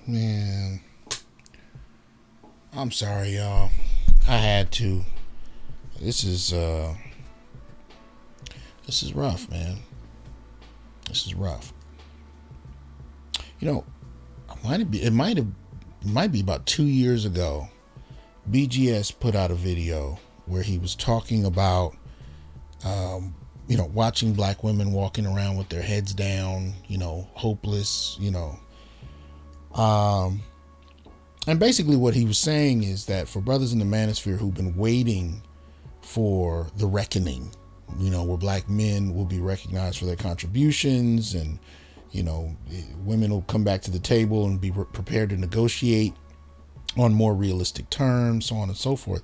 Man, I'm sorry, y'all. I had to. This is rough, man. This is rough. You know, it might be about 2 years ago. BGS put out a video where he was talking about, watching black women walking around with their heads down, hopeless, and basically what he was saying is that for brothers in the manosphere who've been waiting for the reckoning, where black men will be recognized for their contributions and, women will come back to the table and be prepared to negotiate on more realistic terms, so on and so forth.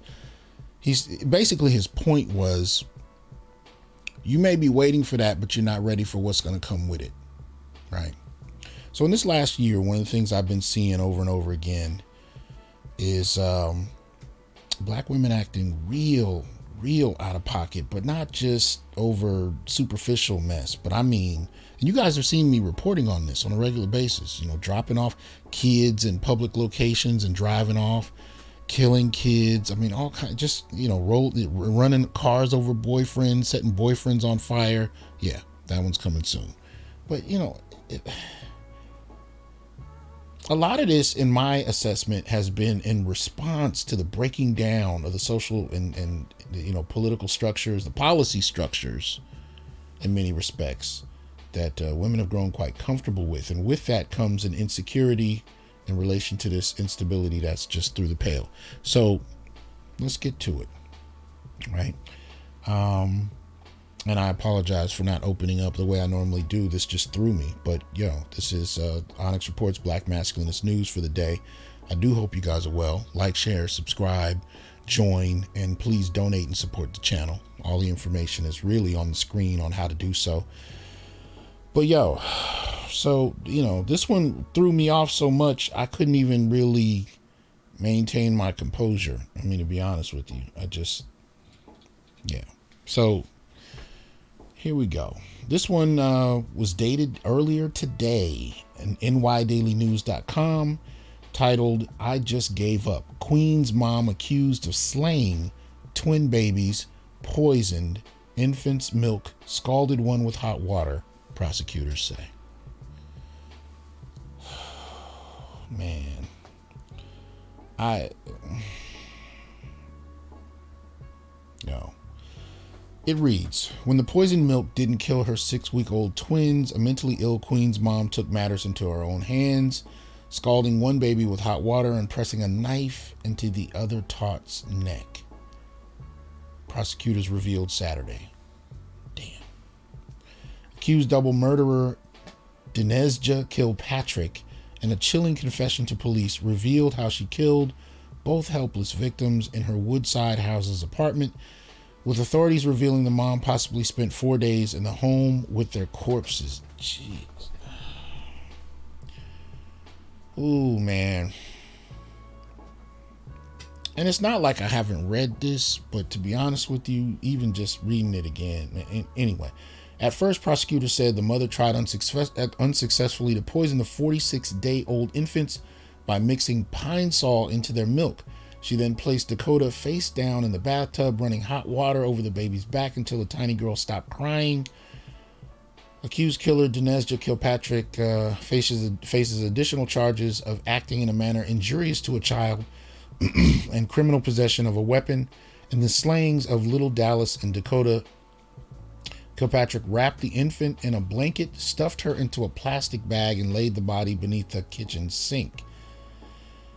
His point was, you may be waiting for that, but you're not ready for what's going to come with it. Right. So in this last year, one of the things I've been seeing over and over again is black women acting real out of pocket, but not just over superficial mess. But I mean, and you guys have seen me reporting on this on a regular basis, dropping off kids in public locations and driving off, killing kids. I mean, all kinds, just, running cars over boyfriends, setting boyfriends on fire. Yeah, that one's coming soon. But, a lot of this, in my assessment, has been in response to the breaking down of the social and political structures, the policy structures, in many respects, that women have grown quite comfortable with. And with that comes an insecurity in relation to this instability that's just through the pale. So let's get to it, right? And I apologize for not opening up the way I normally do. This just threw me. But, this is Onyx Report's Black Masculinist News for the day. I do hope you guys are well. Like, share, subscribe, join, and please donate and support the channel. All the information is really on the screen on how to do so. But, so, this one threw me off so much, I couldn't even really maintain my composure. I mean, to be honest with you, So, here we go. This one was dated earlier today in nydailynews.com, titled, "I Just Gave Up. Queen's Mom Accused of Slaying Twin Babies, Poisoned Infant's Milk, Scalded One with Hot Water, Prosecutors Say." Man. It reads, when the poisoned milk didn't kill her 6-week-old twins, a mentally ill Queen's mom took matters into her own hands, scalding one baby with hot water and pressing a knife into the other tot's neck. Prosecutors revealed Saturday. Damn. Accused double murderer Dinezja Kilpatrick, in a chilling confession to police, revealed how she killed both helpless victims in her Woodside Houses apartment, with authorities revealing the mom possibly spent 4 days in the home with their corpses. Jeez. Ooh, man. And it's not like I haven't read this, but to be honest with you, even just reading it again. Anyway, at first, prosecutors said the mother tried unsuccessfully to poison the 46-day-old infants by mixing Pine Sol into their milk. She then placed Dakota face down in the bathtub, running hot water over the baby's back until the tiny girl stopped crying. Accused killer Dinezja Kilpatrick faces additional charges of acting in a manner injurious to a child and criminal possession of a weapon and the slayings of little Dallas and Dakota. Kilpatrick wrapped the infant in a blanket, stuffed her into a plastic bag, and laid the body beneath the kitchen sink.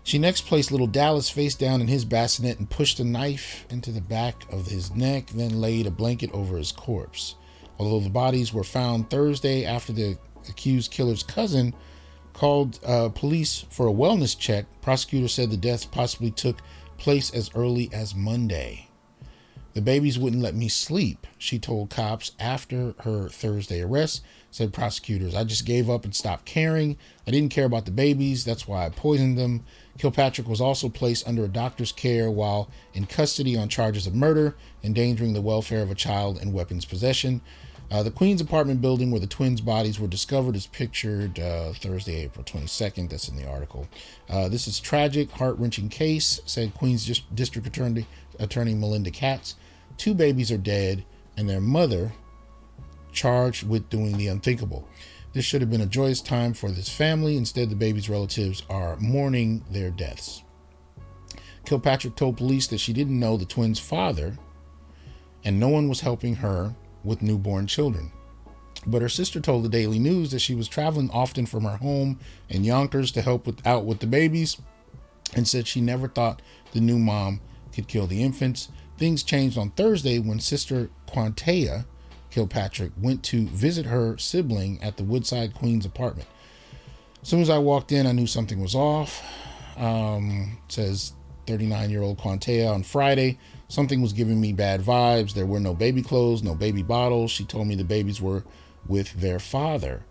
She next placed little Dallas face down in his bassinet and pushed a knife into the back of his neck, then laid a blanket over his corpse. Although the bodies were found Thursday after the accused killer's cousin called police for a wellness check, prosecutors said the deaths possibly took place as early as Monday. The babies wouldn't let me sleep, she told cops after her Thursday arrest, said prosecutors. I just gave up and stopped caring. I didn't care about the babies. That's why I poisoned them. Kilpatrick was also placed under a doctor's care while in custody on charges of murder, endangering the welfare of a child, and weapons possession. The Queens apartment building where the twins' bodies were discovered is pictured Thursday, April 22nd. That's in the article. This is tragic, heart-wrenching case, said Queens District Attorney Melinda Katz. 2 babies are dead, and their mother charged with doing the unthinkable. This should have been a joyous time for this family. Instead, the babies' relatives are mourning their deaths. Kilpatrick told police that she didn't know the twins' father, and no one was helping her with newborn children. But her sister told the Daily News that she was traveling often from her home in Yonkers to help out with the babies, and said she never thought the new mom could kill the infants. Things changed on Thursday when sister Quantea Kilpatrick went to visit her sibling at the Woodside Queens apartment. As soon as I walked in, I knew something was off, says 39-year-old Quantea. On Friday, something was giving me bad vibes. There were no baby clothes, no baby bottles. She told me the babies were with their father.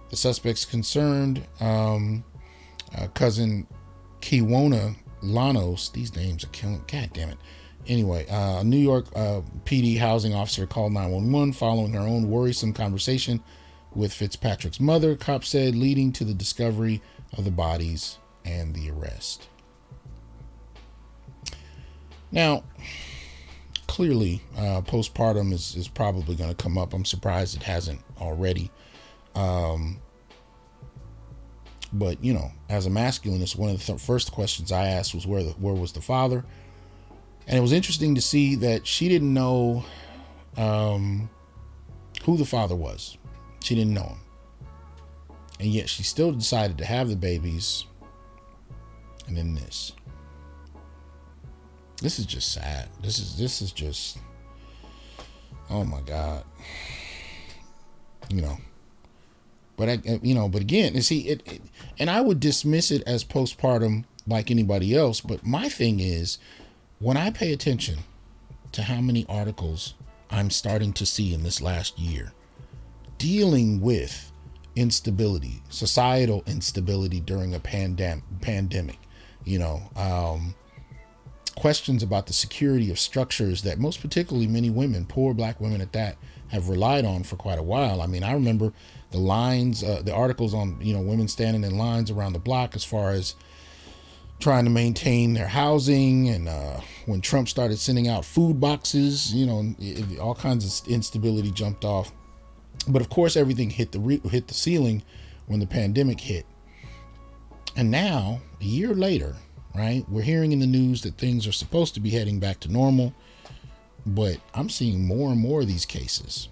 The suspects concerned, cousin Kiwona Lanos. These names are killing. God damn it. Anyway, New York PD housing officer called 911 following her own worrisome conversation with Fitzpatrick's mother, cops said, leading to the discovery of the bodies and the arrest. Now, clearly, postpartum is probably going to come up. I'm surprised it hasn't already. But, you know, as a masculinist, one of the first questions I asked was where was the father? And it was interesting to see that she didn't know who the father was. She didn't know him. And yet she still decided to have the babies. And then this. This is just sad. This is just, oh my God. You know. But again, you see it, and I would dismiss it as postpartum like anybody else. But my thing is, when I pay attention to how many articles I'm starting to see in this last year dealing with instability, societal instability during a pandemic, questions about the security of structures that most particularly many women, poor black women at that, have relied on for quite a while. I mean, I remember the lines, the articles on, women standing in lines around the block as far as trying to maintain their housing. And when Trump started sending out food boxes, all kinds of instability jumped off. But of course, everything hit the ceiling when the pandemic hit. And now, a year later, right, we're hearing in the news that things are supposed to be heading back to normal. But I'm seeing more and more of these cases.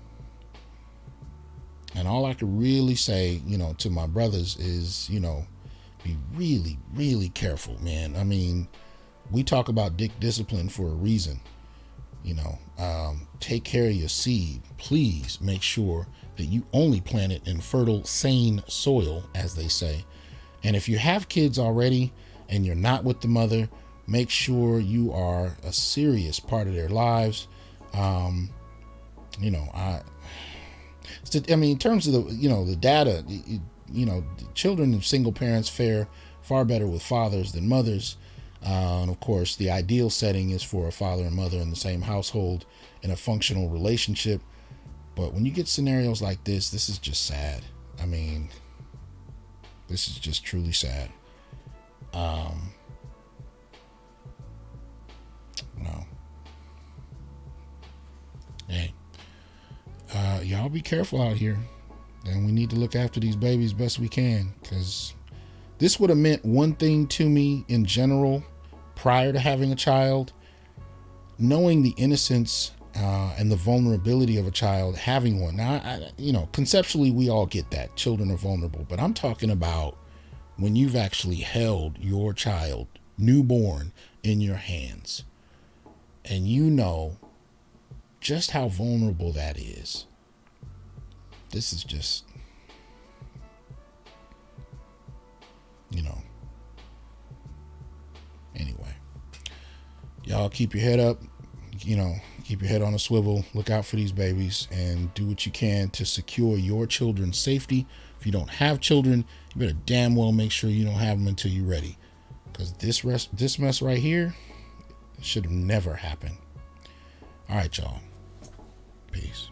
And all I could really say, to my brothers is, be really, really careful, man. I mean, we talk about dick discipline for a reason. Take care of your seed. Please make sure that you only plant it in fertile, sane soil, as they say. And if you have kids already and you're not with the mother, make sure you are a serious part of their lives. In terms of the data, children of single parents fare far better with fathers than mothers. And of course, the ideal setting is for a father and mother in the same household in a functional relationship. But when you get scenarios like this is just sad. I mean, this is just truly sad. No. Hey, y'all be careful out here. And we need to look after these babies best we can, because this would have meant one thing to me in general prior to having a child. Knowing the innocence and the vulnerability of a child having one. Now, conceptually, we all get that. Children are vulnerable. But I'm talking about when you've actually held your child, newborn, in your hands. And you know just how vulnerable that is. This is just, anyway. Y'all keep your head up, keep your head on a swivel, look out for these babies, and do what you can to secure your children's safety. If you don't have children, you better damn well make sure you don't have them until you're ready. Because this mess right here should have never happened. All right, y'all. Peace.